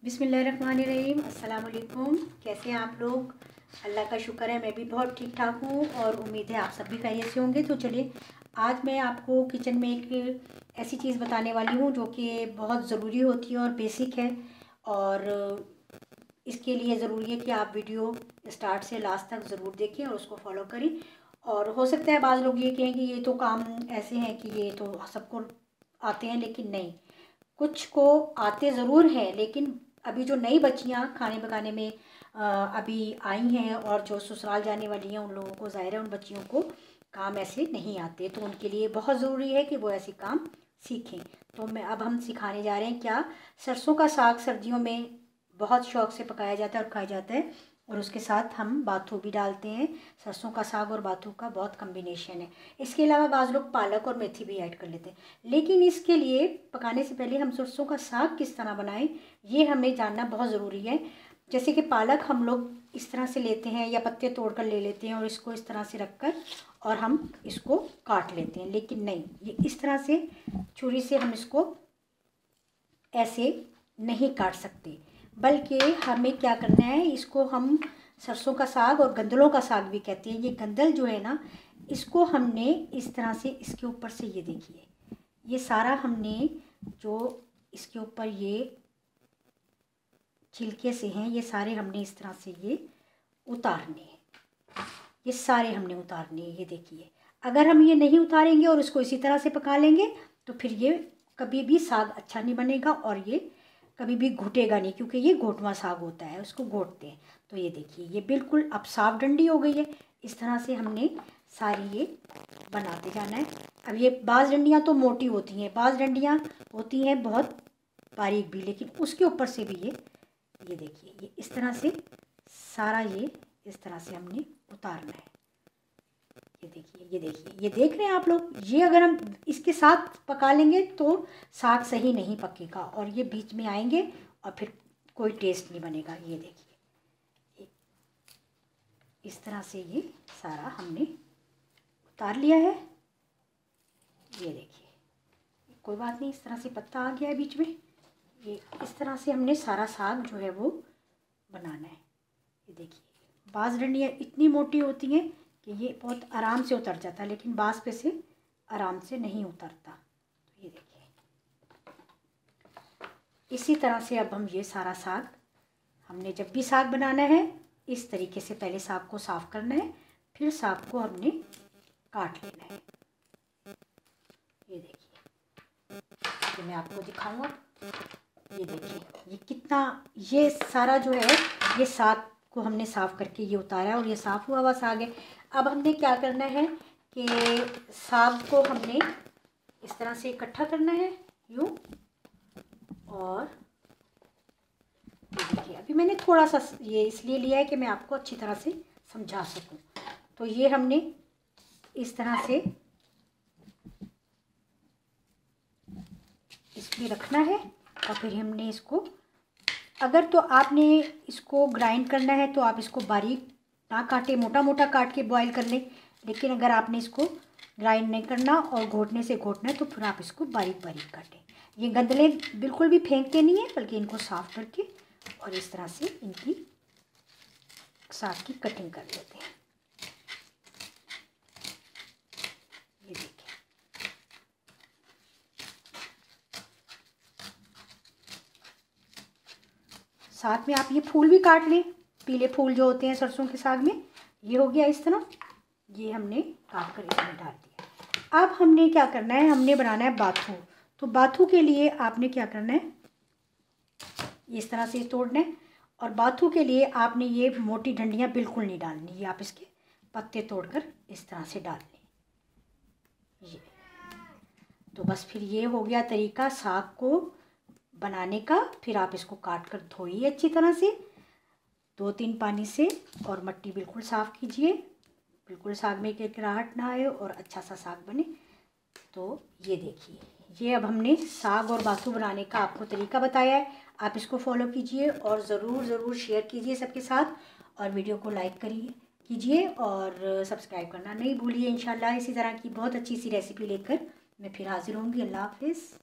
बिस्मिल्लाहिर्रहमानिर्रहीम। अस्सलाम वालेकुम। कैसे हैं आप लोग? अल्लाह का शुक्र है मैं भी बहुत ठीक ठाक हूँ और उम्मीद है आप सब भी खैरियत से होंगे। तो चलिए आज मैं आपको किचन में एक ऐसी चीज़ बताने वाली हूँ जो कि बहुत ज़रूरी होती है और बेसिक है, और इसके लिए ज़रूरी है कि आप वीडियो स्टार्ट से लास्ट तक ज़रूर देखें और उसको फॉलो करें। और हो सकता है बाज़ लोग ये कहें कि ये तो काम ऐसे हैं कि ये तो सबको आते हैं, लेकिन नहीं, कुछ को आते ज़रूर हैं, लेकिन अभी जो नई बच्चियां खाने पकाने में अभी आई हैं और जो ससुराल जाने वाली हैं, उन लोगों को ज़ाहिर है उन बच्चियों को काम ऐसे नहीं आते, तो उनके लिए बहुत ज़रूरी है कि वो ऐसे काम सीखें। तो अब हम सिखाने जा रहे हैं क्या सरसों का साग सर्दियों में बहुत शौक़ से पकाया जाता है और खाया जाता है, और उसके साथ हम बाथू भी डालते हैं। सरसों का साग और बाथू का बहुत कम्बिनेशन है। इसके अलावा बाज़ लोग पालक और मेथी भी ऐड कर लेते हैं, लेकिन इसके लिए पकाने से पहले हम सरसों का साग किस तरह बनाएं ये हमें जानना बहुत ज़रूरी है। जैसे कि पालक हम लोग इस तरह से लेते हैं या पत्ते तोड़कर ले लेते हैं और इसको इस तरह से रखकर और हम इसको काट लेते हैं, लेकिन नहीं, ये इस तरह से छुरी से हम इसको ऐसे नहीं काट सकते, बल्कि हमें क्या करना है, इसको हम सरसों का साग और गंदलों का साग भी कहते हैं। ये गंदल जो है ना, इसको हमने इस तरह से इसके ऊपर से, ये देखिए, ये सारा हमने जो इसके ऊपर ये छिलके से हैं, ये सारे हमने इस तरह से ये उतारने हैं, ये सारे हमने उतारने हैं। ये देखिए, अगर हम ये नहीं उतारेंगे और इसको इसी तरह से पका लेंगे तो फिर ये कभी भी साग अच्छा नहीं बनेगा और ये कभी भी घुटेगा नहीं, क्योंकि ये घोटवा साग होता है, उसको घोटते हैं। तो ये देखिए, ये बिल्कुल अब साफ डंडी हो गई है। इस तरह से हमने सारी ये बनाते जाना है। अब ये बाज़ डंडियाँ तो मोटी होती हैं, बाज़ डंडियाँ होती हैं बहुत बारीक भी, लेकिन उसके ऊपर से भी ये देखिए, ये इस तरह से सारा ये इस तरह से हमने उतारना है। ये देखिए, ये देखिए, ये देख रहे हैं आप लोग, ये अगर हम इसके साथ पका लेंगे तो साग सही नहीं पकेगा और ये बीच में आएंगे और फिर कोई टेस्ट नहीं बनेगा। ये देखिए, इस तरह से ये सारा हमने उतार लिया है। ये देखिए, कोई बात नहीं, इस तरह से पत्ता आ गया है बीच में। ये इस तरह से हमने सारा साग जो है वो बनाना है। ये देखिए, बाज़ डंडियाँ इतनी मोटी होती हैं कि ये बहुत आराम से उतर जाता है, लेकिन बाज़ पे से आराम से नहीं उतरता। तो ये देखिए, इसी तरह से अब हम ये सारा साग, हमने जब भी साग बनाना है इस तरीके से पहले साग को साफ़ करना है, फिर साग को हमने काट लेना है। ये देखिए, तो मैं आपको दिखाऊंगा। ये देखिए, ये कितना, ये सारा जो है ये साग को हमने साफ़ करके ये उतारा है और ये साफ़ हुआ हुआ साग है। अब हमने क्या करना है कि साग को हमने इस तरह से इकट्ठा करना है यूँ, और ये देखिए, अभी मैंने थोड़ा सा ये इसलिए लिया है कि मैं आपको अच्छी तरह से समझा सकूं। तो ये हमने इस तरह से इसमें रखना है और फिर हमने इसको, अगर तो आपने इसको ग्राइंड करना है तो आप इसको बारीक ना काटे, मोटा मोटा काट के बॉईल कर लें, लेकिन अगर आपने इसको ग्राइंड नहीं करना और घोटने से घोटना है तो फिर आप इसको बारीक बारीक काटें। ये गंदले बिल्कुल भी फेंकते नहीं हैं, बल्कि इनको साफ़ करके और इस तरह से इनकी साग की कटिंग कर लेते हैं। ये देखिए, साथ में आप ये फूल भी काट लें, पीले फूल जो होते हैं सरसों के साग में। ये हो गया इस तरह, ये हमने काट कर इसमें डाल दिया। अब हमने क्या करना है, हमने बनाना है बाथू। तो बाथू के लिए आपने क्या करना है, इस तरह से तोड़ना है, और बाथू के लिए आपने ये मोटी डंडियाँ बिल्कुल नहीं डालनी, ये आप इसके पत्ते तोड़कर इस तरह से डाल लें। ये तो बस फिर ये हो गया तरीका साग को बनाने का। फिर आप इसको काट कर धोइए अच्छी तरह से 2-3 पानी से, और मट्टी बिल्कुल साफ़ कीजिए, बिल्कुल साग में किरकिराहट ना आए और अच्छा सा साग बने। तो ये देखिए, ये अब हमने साग और बाथू बनाने का आपको तरीका बताया है। आप इसको फॉलो कीजिए और ज़रूर शेयर कीजिए सबके साथ, और वीडियो को लाइक कीजिए और सब्सक्राइब करना नहीं भूलिए। इंशाल्लाह इसी तरह की बहुत अच्छी सी रेसिपी लेकर मैं फिर हाज़िर होंगी। अल्लाह हाफ़िज़।